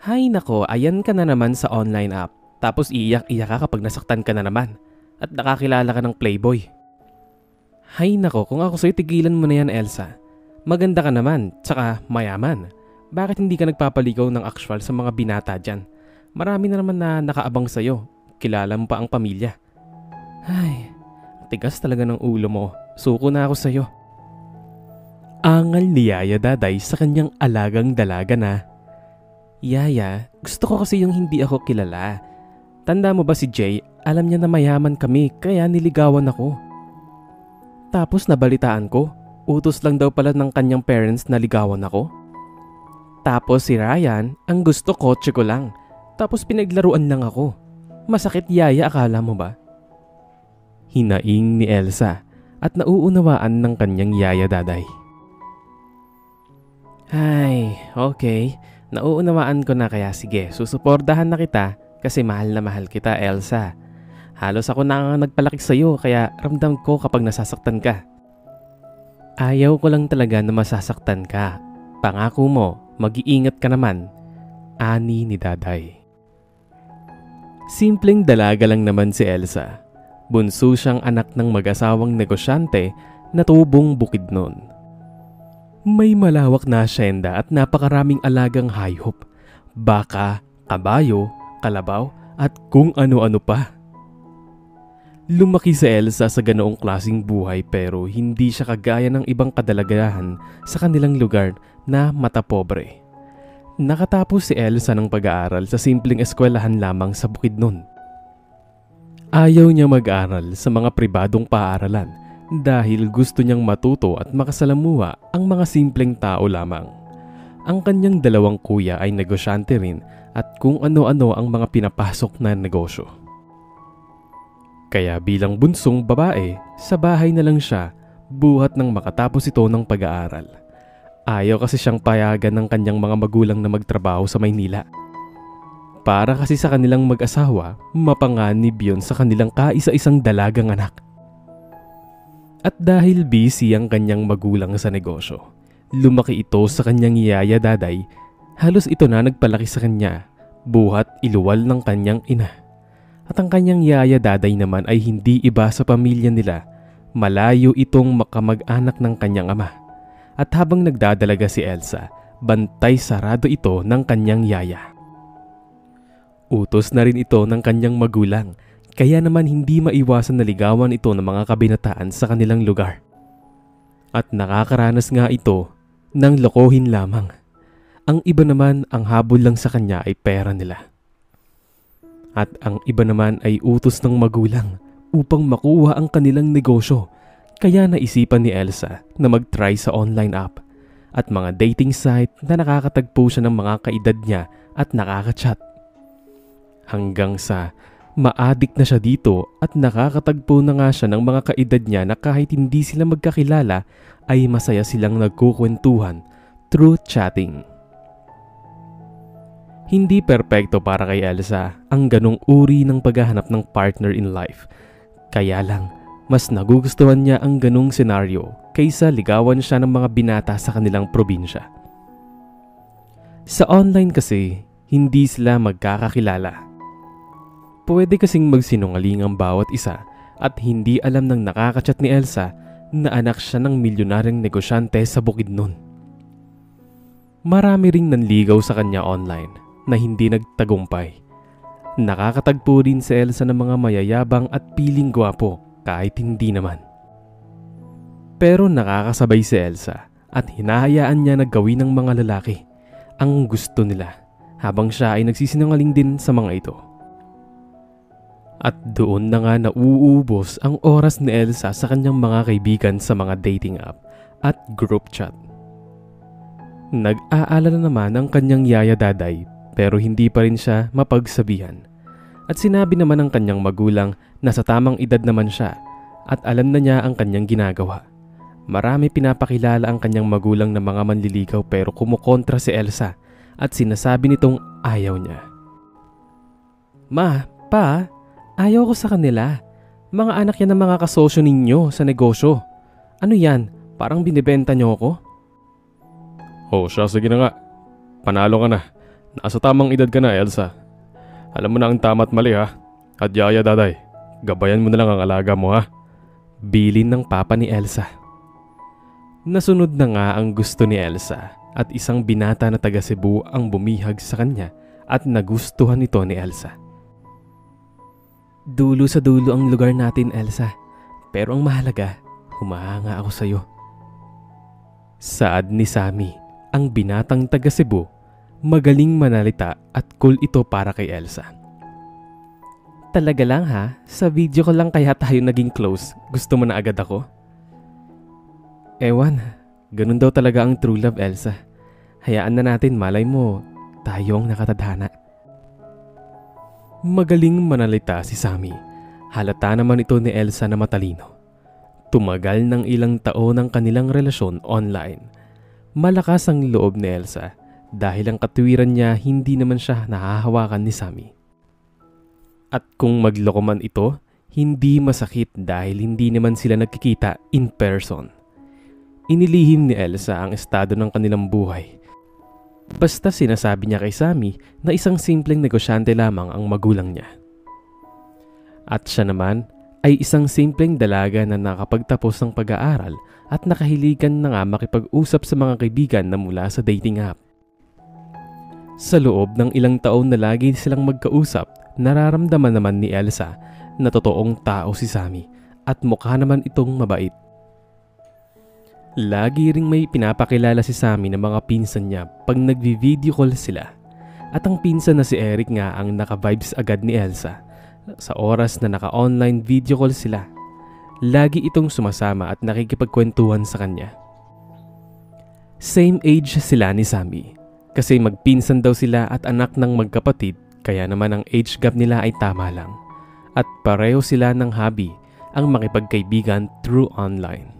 Hay nako, ayan ka na naman sa online app. Tapos iiyak-iyak ka kapag nasaktan ka na naman. At nakakilala ka ng playboy. Hay nako, kung ako sa'yo tigilan mo na yan, Elsa. Maganda ka naman, tsaka mayaman. Bakit hindi ka nagpapaligaw ng actual sa mga binata dyan? Marami na naman na nakaabang sa'yo. Kilala mo pa ang pamilya. Ay, tigas talaga ng ulo mo. Suko na ako sa'yo. Angal ni Yaya Daday sa kanyang alagang dalaga na, Yaya, gusto ko kasi yung hindi ako kilala. Tanda mo ba si Jay? Alam niya na mayaman kami kaya niligawan ako. Tapos nabalitaan ko, utos lang daw pala ng kanyang parents na ligawan ako. Tapos si Ryan, ang gusto kotse ko lang. Tapos pinaglaruan lang ako. Masakit, Yaya, akala mo ba? Hinaing ni Elsa at nauunawaan ng kanyang Yaya Daday. Ay, okay. Nauunawaan ko na kaya sige, susupordahan na kita kasi mahal na mahal kita, Elsa. Halos ako na nga nagpalaki sa'yo kaya ramdam ko kapag nasasaktan ka. Ayaw ko lang talaga na masasaktan ka. Pangako mo, mag-iingat ka naman. Ani ni Daday. Simpleng dalaga lang naman si Elsa. Bunso siyang anak ng mag-asawang negosyante na tubong Bukidnon. May malawak na asyenda at napakaraming alagang hayop, baka, kabayo, kalabaw at kung ano-ano pa. Lumaki si Elsa sa ganoong klaseng buhay pero hindi siya kagaya ng ibang kadalagahan sa kanilang lugar na matapobre. Nakatapos si Elsa ng pag-aaral sa simpleng eskwelahan lamang sa Bukidnon. Ayaw niya mag-aral sa mga pribadong paaralan dahil gusto niyang matuto at makasalamuha ang mga simpleng tao lamang. Ang kanyang dalawang kuya ay negosyante rin at kung ano-ano ang mga pinapasok na negosyo. Kaya bilang bunsong babae, sa bahay na lang siya buhat nang makatapos ito ng pag-aaral. Ayaw kasi siyang payagan ng kanyang mga magulang na magtrabaho sa Maynila. Para kasi sa kanilang mag-asawa, mapanganib yun sa kanilang kaisa-isang dalagang anak. At dahil busy ang kanyang magulang sa negosyo, lumaki ito sa kanyang Yaya Daday, halos ito na nagpalaki sa kanya, buhat iluwal ng kanyang ina. At ang kanyang Yaya Daday naman ay hindi iba sa pamilya nila, malayo itong makamag-anak ng kanyang ama. At habang nagdadalaga si Elsa, bantay sarado ito ng kanyang yaya. Utos na rin ito ng kanyang magulang. Kaya naman hindi maiwasan na ligawan ito ng mga kabinataan sa kanilang lugar. At nakakaranas nga ito ng lokohin lamang. Ang iba naman ang habol lang sa kanya ay pera nila. At ang iba naman ay utos ng magulang upang makuha ang kanilang negosyo. Kaya naisipan ni Elsa na mag-try sa online app at mga dating site na nakakatagpo siya ng mga kaedad niya at nakaka-chat. Hanggang sa ma-addict na siya dito at nakakatagpo na nga siya ng mga kaedad niya na kahit hindi sila magkakilala ay masaya silang nagkukwentuhan through chatting. Hindi perpekto para kay Elsa ang ganong uri ng paghahanap ng partner in life. Kaya lang, mas nagugustuhan niya ang ganong senaryo kaysa ligawan siya ng mga binata sa kanilang probinsya. Sa online kasi, hindi sila magkakakilala. Pwede kasing magsinungaling ang bawat isa at hindi alam ng nakakachat ni Elsa na anak siya ng milyonaryong negosyante sa Bukidnon. Marami ring nanligaw sa kanya online na hindi nagtagumpay. Nakakatagpo din si Elsa ng mga mayayabang at piling gwapo kahit hindi naman. Pero nakakasabay si Elsa at hinahayaan niya na gawin ng mga lalaki ang gusto nila habang siya ay nagsisinungaling din sa mga ito. At doon na nga nauubos ang oras ni Elsa sa kanyang mga kaibigan sa mga dating app at group chat. Nag-aalala naman ang kanyang Yaya Daday pero hindi pa rin siya mapagsabihan. At sinabi naman ng kanyang magulang na sa tamang edad naman siya at alam na niya ang kanyang ginagawa. Marami pinapakilala ang kanyang magulang na mga manliligaw pero kumukontra si Elsa at sinasabi nitong ayaw niya. Ma, pa, ayaw ko sa kanila. Mga anak yan ng mga kasosyo ninyo sa negosyo. Ano yan? Parang binibenta niyo ako? Oh, siya, sige na nga. Panalo ka na. Nasa tamang edad ka na, Elsa. Alam mo na ang tama at mali ha. At yaya daday, gabayan mo na lang ang alaga mo ha. Bilin ng papa ni Elsa. Nasunod na nga ang gusto ni Elsa at isang binata na taga Cebu ang bumihag sa kanya at nagustuhan ito ni Elsa. Dulo sa dulo ang lugar natin, Elsa. Pero ang mahalaga, humahanga ako sa'yo. Saad ni Sammy, ang binatang taga Cebu, magaling manalita at cool ito para kay Elsa. Talaga lang ha, sa video ko lang kaya tayo naging close. Gusto mo na agad ako? Ewan, ganun daw talaga ang true love, Elsa. Hayaan na natin, malay mo, tayo ang nakatadhana. Magaling manalita si Sammy. Halata naman ito ni Elsa na matalino. Tumagal ng ilang taon ang kanilang relasyon online. Malakas ang loob ni Elsa dahil ang katwiran niya hindi naman siya nahahawakan ni Sammy. At kung magloko man ito, hindi masakit dahil hindi naman sila nagkikita in person. Inilihim ni Elsa ang estado ng kanilang buhay. Basta sinasabi niya kay Sammy na isang simpleng negosyante lamang ang magulang niya. At siya naman ay isang simpleng dalaga na nakapagtapos ng pag-aaral at nakahiligan na nga makipag-usap sa mga kaibigan na mula sa dating app. Sa loob ng ilang taon na lagi silang magkausap, nararamdaman naman ni Elsa na totoong tao si Sammy at mukha naman itong mabait. Lagi ring may pinapakilala si Sammy ng mga pinsan niya pag nagvi-video call sila. At ang pinsan na si Eric nga ang naka-vibes agad ni Elsa sa oras na naka-online video call sila. Lagi itong sumasama at nakikipagkwentuhan sa kanya. Same age sila ni Sammy kasi magpinsan daw sila at anak ng magkapatid kaya naman ang age gap nila ay tama lang. At pareho sila ng hobby ang makipagkaibigan through online.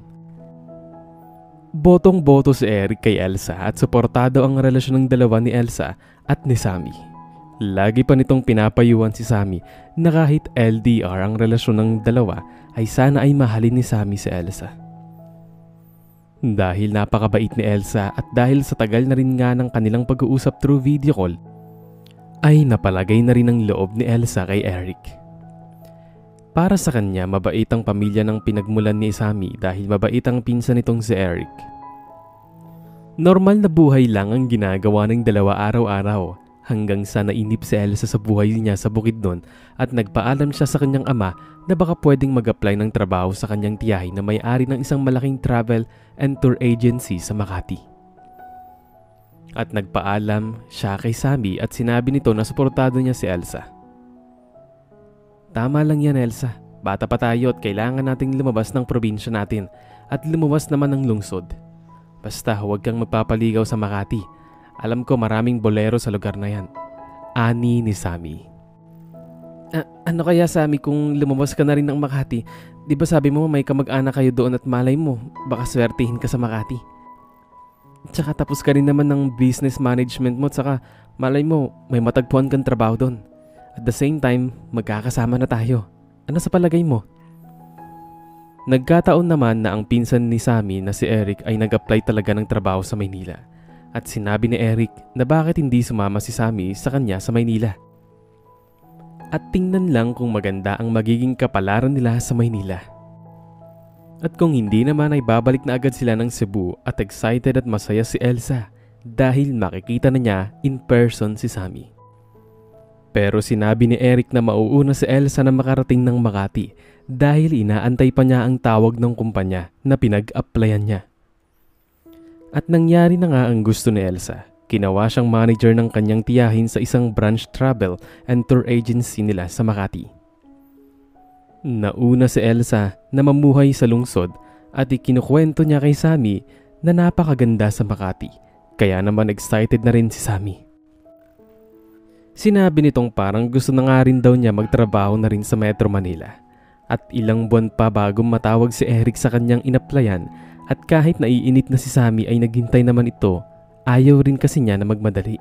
Botong-boto si Eric kay Elsa at suportado ang relasyon ng dalawa ni Elsa at ni Sammy. Lagi pa nitong pinapayuhan si Sammy na kahit LDR ang relasyon ng dalawa ay sana ay mahalin ni Sammy si Elsa. Dahil napakabait ni Elsa at dahil sa tagal na rin nga ng kanilang pag-uusap through video call, ay napalagay na rin ang loob ni Elsa kay Eric. Para sa kanya, mabait ang pamilya ng pinagmulan ni Sammy dahil mabait ang pinsan nitong si Eric. Normal na buhay lang ang ginagawa ng dalawa araw-araw hanggang sa nainip si Elsa sa buhay niya sa Bukidnon at nagpaalam siya sa kanyang ama na baka pwedeng mag-apply ng trabaho sa kanyang tiyahin na may-ari ng isang malaking travel and tour agency sa Makati. At nagpaalam siya kay Sammy at sinabi nito na suportado niya si Elsa. Tama lang yan, Elsa. Bata pa tayo at kailangan nating lumabas ng probinsya natin at lumuwas naman ng lungsod. Basta huwag kang magpapaligaw sa Makati. Alam ko maraming bolero sa lugar na yan. Ani ni Sammy. Ano kaya, Sammy, kung lumabas ka na rin ng Makati? Di ba sabi mo may kamag-anak kayo doon at malay mo, baka swertihin ka sa Makati. Tsaka tapos ka rin naman ng business management mo, tsaka malay mo may matagpuan kang trabaho doon. At the same time, magkakasama na tayo. Ano sa palagay mo? Nagkataon naman na ang pinsan ni Sammy na si Eric ay nag-apply talaga ng trabaho sa Maynila. At sinabi ni Eric na bakit hindi sumama si Sammy sa kanya sa Maynila. At tingnan lang kung maganda ang magiging kapalaran nila sa Maynila. At kung hindi naman ay babalik na agad sila ng Cebu at excited at masaya si Elsa dahil makikita na niya in person si Sammy. Pero sinabi ni Eric na mauuna si Elsa na makarating ng Makati dahil inaantay pa niya ang tawag ng kumpanya na pinag-applyan niya. At nangyari na nga ang gusto ni Elsa. Ginawa siyang manager ng kanyang tiyahin sa isang branch travel and tour agency nila sa Makati. Nauna si Elsa na mamuhay sa lungsod at ikinukwento niya kay Sammy na napakaganda sa Makati. Kaya naman excited na rin si Sammy. Sinabi nitong parang gusto na nga rin daw niya magtrabaho na rin sa Metro Manila. At ilang buwan pa bago matawag si Eric sa kanyang inaplayan at kahit naiinit na si Sammy ay naghintay naman ito, ayaw rin kasi niya na magmadali.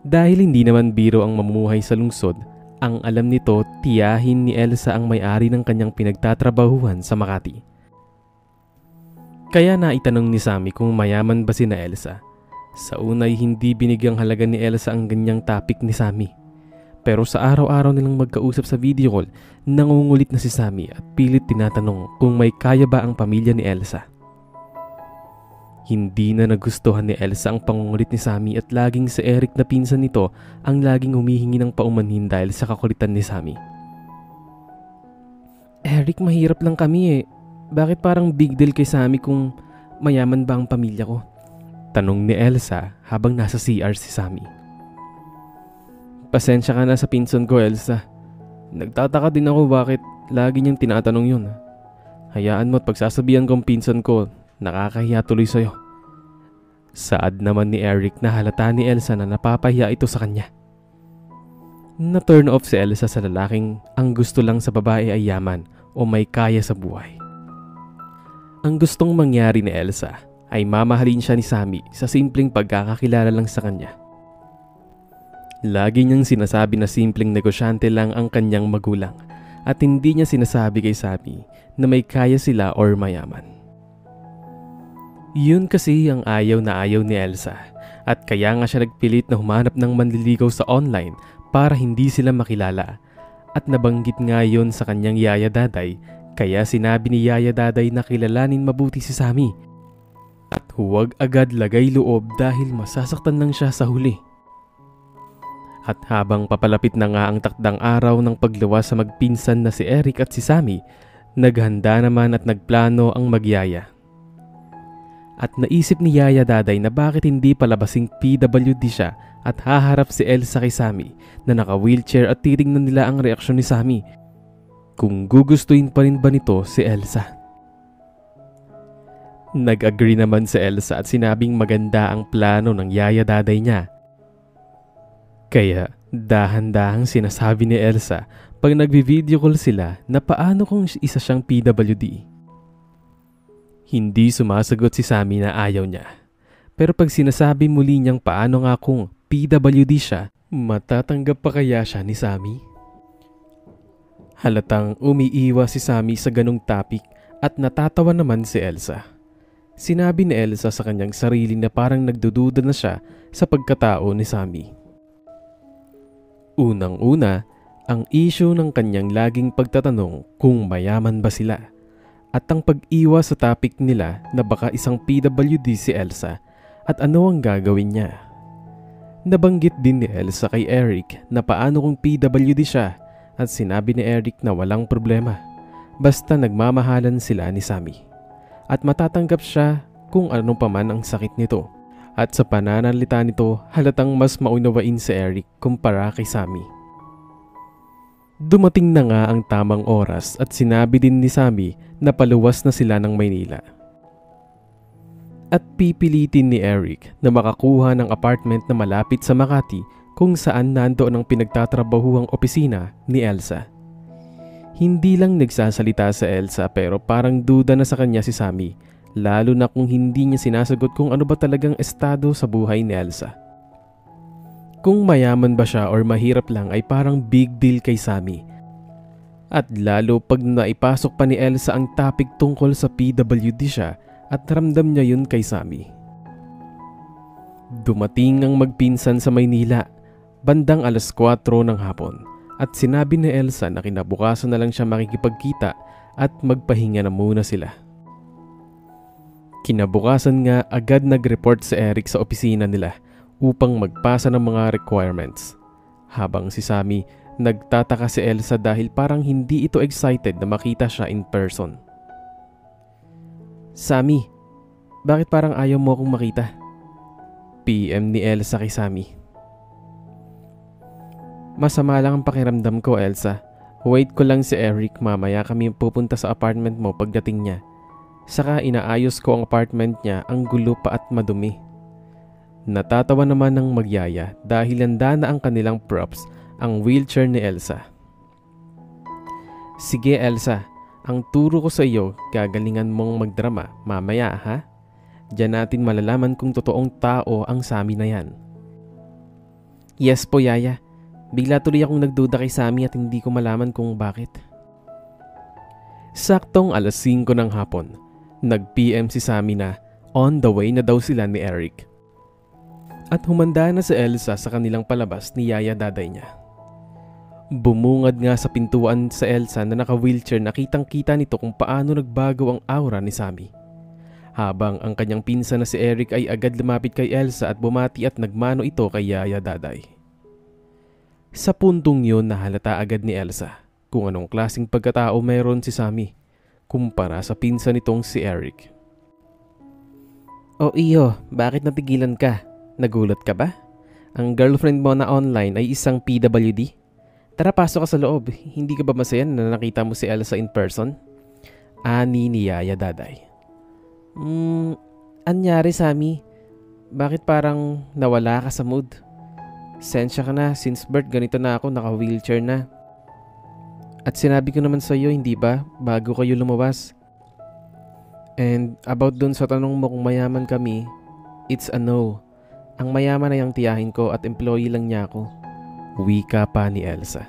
Dahil hindi naman biro ang mamumuhay sa lungsod, ang alam nito tiyahin ni Elsa ang may-ari ng kanyang pinagtatrabahuhan sa Makati. Kaya naitanong ni Sammy kung mayaman ba sina Elsa. Sa unay hindi binigyang halaga ni Elsa ang ganyang topic ni Sammy. Pero sa araw-araw nilang magkausap sa video call, nangungulit na si Sammy at pilit tinatanong kung may kaya ba ang pamilya ni Elsa. Hindi na nagustuhan ni Elsa ang pangungulit ni Sammy at laging si Eric na pinsan nito ang laging humihingi ng paumanhin dahil sa kakulitan ni Sammy. Eric, mahirap lang kami eh. Bakit parang big deal kay Sammy kung mayaman ba ang pamilya ko? Tanong ni Elsa habang nasa CR si Sammy. Pasensya ka na sa pinsan ko, Elsa. Nagtataka din ako bakit lagi niyang tinatanong yun. Hayaan mo at pagsasabihan kong pinsan ko, nakakahiya tuloy sa'yo. Saad naman ni Eric na halata ni Elsa na napapahiya ito sa kanya. Na-turn off si Elsa sa lalaking ang gusto lang sa babae ay yaman o may kaya sa buhay. Ang gustong mangyari ni Elsa ay mamahalin siya ni Sammy sa simpleng pagkakakilala lang sa kanya. Lagi niyang sinasabi na simpleng negosyante lang ang kanyang magulang at hindi niya sinasabi kay Sammy na may kaya sila or mayaman. Yun kasi ang ayaw na ayaw ni Elsa at kaya nga siya nagpilit na humanap ng manliligaw sa online para hindi sila makilala at nabanggit nga yun sa kanyang yaya daday kaya sinabi ni yaya daday na kilalanin mabuti si Sammy at huwag agad lagay loob dahil masasaktan lang siya sa huli. At habang papalapit na nga ang takdang araw ng pagluwas sa magpinsan na si Eric at si Sammy, naghanda naman at nagplano ang magyaya. At naisip ni Yaya Daday na bakit hindi palabasing PWD siya at haharap si Elsa kay Sammy na naka-wheelchair at titingnan nila ang reaksyon ni Sammy. Kung gugustuhin pa rin ba nito si Elsa? Nag-agree naman si Elsa at sinabing maganda ang plano ng Yaya Daday niya. Kaya dahan-dahang sinasabi ni Elsa pag nagvi-video call sila na paano kung isa siyang PWD. Hindi sumasagot si Sammy na ayaw niya. Pero pag sinasabi muli niyang paano nga kung PWD siya, matatanggap pa kaya siya ni Sammy? Halatang umiiwas si Sammy sa ganong topic at natatawa naman si Elsa. Sinabi ni Elsa sa kanyang sarili na parang nagdududa na siya sa pagkatao ni Sammy. Unang-una, ang issue ng kanyang laging pagtatanong kung mayaman ba sila at ang pag-iwas sa topic nila na baka isang PWD si Elsa at ano ang gagawin niya. Nabanggit din ni Elsa kay Eric na paano kung PWD siya at sinabi ni Eric na walang problema basta nagmamahalan sila ni Sammy at matatanggap siya kung ano pa man ang sakit nito. At sa pananalita nito, halatang mas maunawain si Eric kumpara kay Sammy. Dumating na nga ang tamang oras at sinabi din ni Sammy na paluwas na sila ng Maynila. At pipilitin ni Eric na makakuha ng apartment na malapit sa Makati kung saan nandoon ang pinagtatrabahuang opisina ni Elsa. Hindi lang nagsasalita sa Elsa pero parang duda na sa kanya si Sammy. Lalo na kung hindi niya sinasagot kung ano ba talagang estado sa buhay ni Elsa. Kung mayaman ba siya or mahirap lang ay parang big deal kay Sammy. At lalo pag naipasok pa ni Elsa ang topic tungkol sa PWD siya at ramdam niya yun kay Sammy. Dumating ang magpinsan sa Maynila, bandang 4:00 ng hapon at sinabi ni Elsa na kinabukasan na lang siya makikipagkita at magpahinga na muna sila. Kinabukasan nga agad nag-report si Eric sa opisina nila upang magpasa ng mga requirements. Habang si Sammy, nagtataka si Elsa dahil parang hindi ito excited na makita siya in person. Sammy, bakit parang ayaw mo akong makita? PM ni Elsa kay Sammy. Masama lang ang pakiramdam ko, Elsa. Wait ko lang si Eric, mamaya kami pupunta sa apartment mo pagdating niya. Saka inaayos ko ang apartment niya, ang gulo pa at madumi. Natatawa naman ng magyaya dahil handa na ang kanilang props, ang wheelchair ni Elsa. Sige Elsa, ang turo ko sa iyo, gagalingan mong magdrama mamaya ha? Diyan natin malalaman kung totoong tao ang Sammy na yan. Yes po yaya, bigla tuloy akong nagduda kay Sammy at hindi ko malaman kung bakit. Saktong 5:00 ng hapon. Nag-PM si Sammy na on the way na daw sila ni Eric. At humanda na si Elsa sa kanilang palabas ni Yaya Daday niya. Bumungad nga sa pintuan sa Elsa na naka-wheelchair na kitang-kita nito kung paano nagbago ang aura ni Sammy. Habang ang kanyang pinsan na si Eric ay agad lumapit kay Elsa at bumati at nagmano ito kay Yaya Daday. Sa puntong yun nahalata agad ni Elsa kung anong klaseng pagkatao mayroon si Sammy kumpara sa pinsan nitong si Eric. "O iyo, bakit natigilan ka? Nagulat ka ba? Ang girlfriend mo na online ay isang PWD? Tara, pasok ka sa loob. Hindi ka ba masaya na nakita mo si Elsa in person?" Ani ni Yaya Daday. Anyari Sammy? Bakit parang nawala ka sa mood? Sensya ka na, since birth ganito na ako, naka-wheelchair na. At sinabi ko naman sa iyo, hindi ba, bago kayo lumabas? And about dun sa tanong mo kung mayaman kami, it's a no. Ang mayaman ay ang tiyahin ko at employee lang niya ako. Wika pa ni Elsa.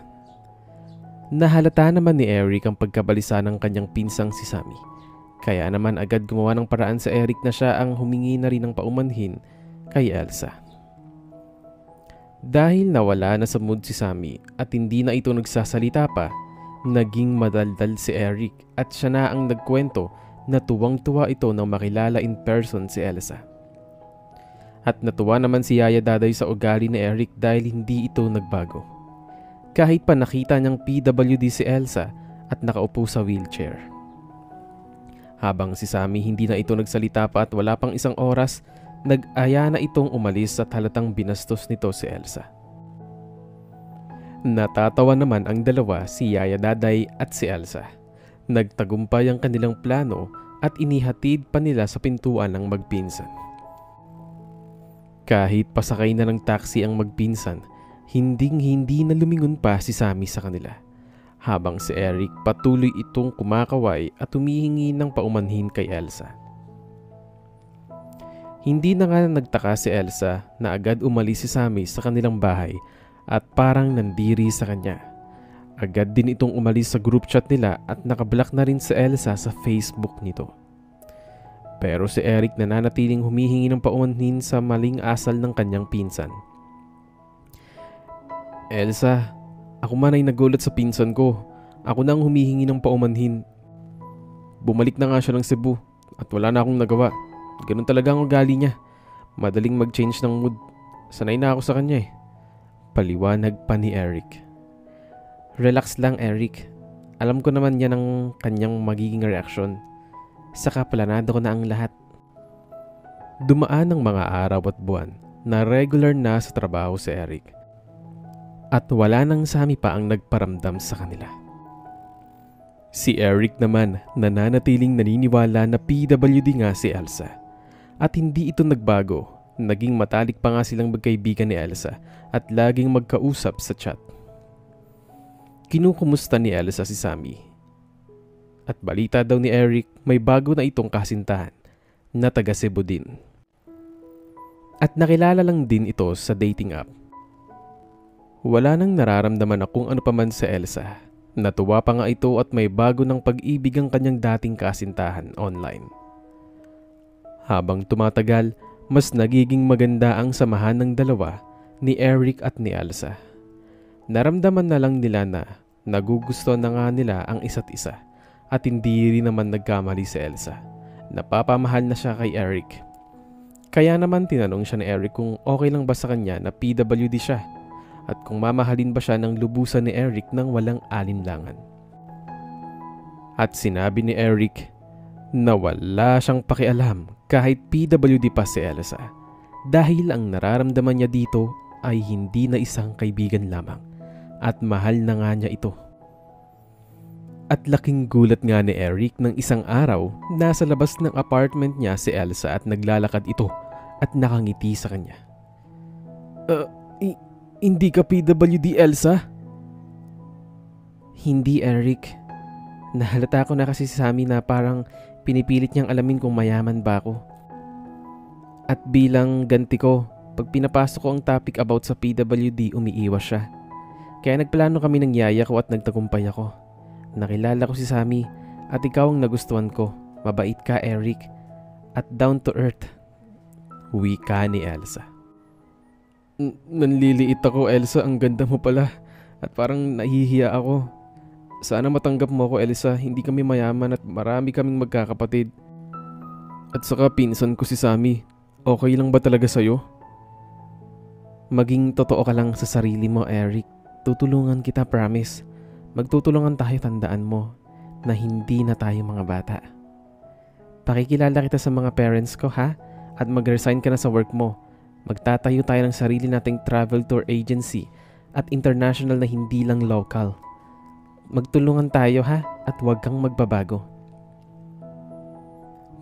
Nahalata naman ni Eric ang pagkabalisa ng kanyang pinsang si Sammy. Kaya naman agad gumawa ng paraan sa Eric na siya ang humingi na rin ng paumanhin kay Elsa. Dahil nawala na sa mood si Sammy at hindi na ito nagsasalita pa, naging madaldal si Eric at siya na ang nagkwento na tuwang-tuwa ito nang makilala in person si Elsa. At natuwa naman si Yaya Daday sa ugali ni Eric dahil hindi ito nagbago. Kahit pa nakita niyang PWD si Elsa at nakaupo sa wheelchair. Habang si Sammy hindi na ito nagsalita pa at wala pang isang oras, nag-aya na itong umalis at halatang binastos nito si Elsa. Natatawa naman ang dalawa, si Yaya Daday at si Elsa. Nagtagumpay ang kanilang plano at inihatid pa nila sa pintuan ng magpinsan. Kahit pasakay na ng taxi ang magpinsan, hinding-hindi na lumingon pa si Sammy sa kanila. Habang si Eric patuloy itong kumakaway at humihingi ng paumanhin kay Elsa. Hindi na nga nagtaka si Elsa na agad umalis si Sammy sa kanilang bahay at parang nandiri sa kanya. Agad din itong umalis sa group chat nila at nakablock na rin si Elsa sa Facebook nito. Pero si Eric nananatiling humihingi ng paumanhin sa maling asal ng kanyang pinsan. "Elsa, ako man ay nagulat sa pinsan ko. Ako na ang humihingi ng paumanhin. Bumalik na nga siya ng Cebu at wala na akong nagawa. Ganun talaga ang ugali niya. Madaling mag-change ng mood. Sanay na ako sa kanya eh." Paliwanag pa ni Eric. "Relax lang Eric. Alam ko naman yan ang kanyang magiging reaksyon. Saka planado ko na ang lahat." Dumaan ang mga araw at buwan na regular na sa trabaho si Eric. At wala nang Sammy pa ang nagparamdam sa kanila. Si Eric naman nananatiling naniniwala na PWD nga si Elsa. At hindi ito nagbago. Naging matalik pa nga silang magkaibigan ni Elsa at laging magkausap sa chat. Kinukumusta ni Elsa si Sammy. At balita daw ni Eric may bago na itong kasintahan na taga Cebu din. At nakilala lang din ito sa dating app. Wala nang nararamdaman na kung ano pa man sa Elsa. Natuwa pa nga ito at may bago ng pag-ibig ang kanyang dating kasintahan online. Habang tumatagal, mas nagiging maganda ang samahan ng dalawa ni Eric at ni Elsa. Naramdaman na lang nila na nagugustuhan na nga nila ang isa't isa. At hindi rin naman nagkamali si Elsa. Napapamahal na siya kay Eric. Kaya naman tinanong siya ni Eric kung okay lang ba sa kanya na PWD siya at kung mamahalin ba siya ng lubusan ni Eric nang walang alinlangan. At sinabi ni Eric na wala siyang pakialam kahit PWD pa si Elsa dahil ang nararamdaman niya dito ay hindi na isang kaibigan lamang at mahal na nga niya ito. At laking gulat nga ni Eric nang isang araw, nasa labas ng apartment niya si Elsa at naglalakad ito at nakangiti sa kanya. Hindi ka PWD, Elsa?" "Hindi, Eric. Nahalata ko na kasi si Sammy na parang pinipilit niyang alamin kung mayaman ba ako. At bilang ganti ko, pag pinapasok ko ang topic about sa PWD, umiiwas siya. Kaya nagplano kami ng yaya ko at nagtagumpay ako. Nakilala ko si Sammy at ikaw ang nagustuhan ko. Mabait ka, Eric. At down to earth." Wika ni Elsa. Nanliliit ako, Elsa. Ang ganda mo pala. At parang nahihiya ako. Sana matanggap mo ako, Elsa. Hindi kami mayaman at marami kaming magkakapatid. At saka pinsan ko si Sammy. Okay lang ba talaga sa'yo? Maging totoo ka lang sa sarili mo, Eric. Tutulungan kita, promise. Magtutulungan tayo, tandaan mo na hindi na tayo mga bata. Pakikilala kita sa mga parents ko, ha? At mag-resign ka na sa work mo. Magtatayo tayo ng sarili nating travel tour agency at international na hindi lang local. Magtulungan tayo, ha? At huwag kang magbabago.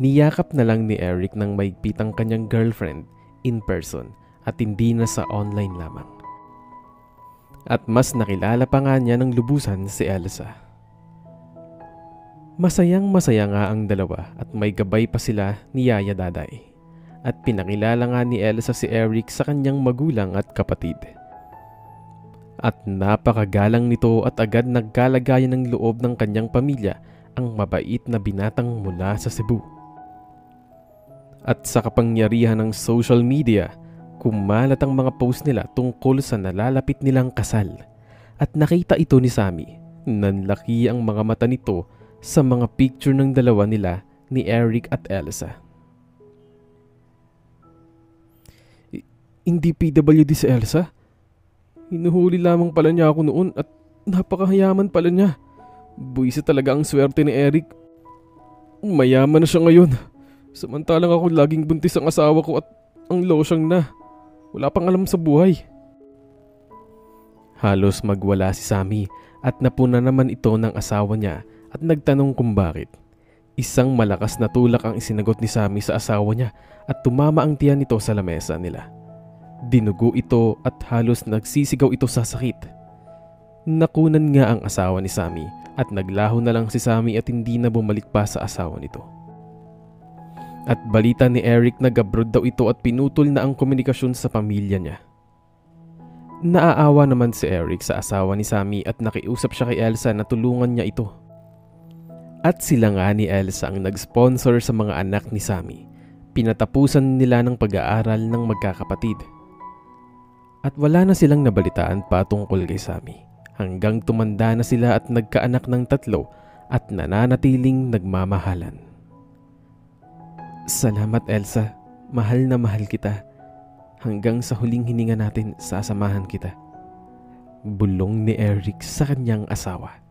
Niyakap na lang ni Eric ng maigpit ang kanyang girlfriend in person at hindi na sa online lamang. At mas nakilala pa nga niya ng lubusan si Elsa. Masayang masaya nga ang dalawa at may gabay pa sila ni Yaya Daday. At pinakilala nga ni Elsa si Eric sa kanyang magulang at kapatid. At napakagalang nito at agad nagkalagayan ng loob ng kanyang pamilya ang mabait na binatang mula sa Cebu. At sa kapangyarihan ng social media, kumalat ang mga post nila tungkol sa nalalapit nilang kasal. At nakita ito ni Sammy. Nanlaki ang mga mata nito sa mga picture ng dalawa nila ni Eric at Elsa. Hindi PWD si Elsa? Hinuhuli lamang pala niya ako noon at napakahayaman pala niya. Buwisi talaga ang swerte ni Eric. Mayaman na siya ngayon. Samantalang ako laging buntis ang asawa ko at ang losyang na. Wala pang alam sa buhay. Halos magwala si Sammy at napuna naman ito ng asawa niya at nagtanong kung bakit. Isang malakas na tulak ang isinagot ni Sammy sa asawa niya at tumama ang tiyan nito sa lamesa nila. Dinugo ito at halos nagsisigaw ito sa sakit. Nakunan nga ang asawa ni Sammy at naglaho na lang si Sammy at hindi na bumalik pa sa asawa nito. At balita ni Eric na abroad daw ito at pinutol na ang komunikasyon sa pamilya niya. Naaawa naman si Eric sa asawa ni Sammy at nakiusap siya kay Elsa na tulungan niya ito. At sila nga ni Elsa ang nag-sponsor sa mga anak ni Sammy. Pinatapusan nila ng pag-aaral ng magkakapatid. At wala na silang nabalitaan pa tungkol kay Sammy hanggang tumanda na sila at nagkaanak ng 3 at nananatiling nagmamahalan. Salamat, Elsa. Mahal na mahal kita. Hanggang sa huling hininga natin, sasamahan kita. Bulong ni Eric sa kanyang asawa.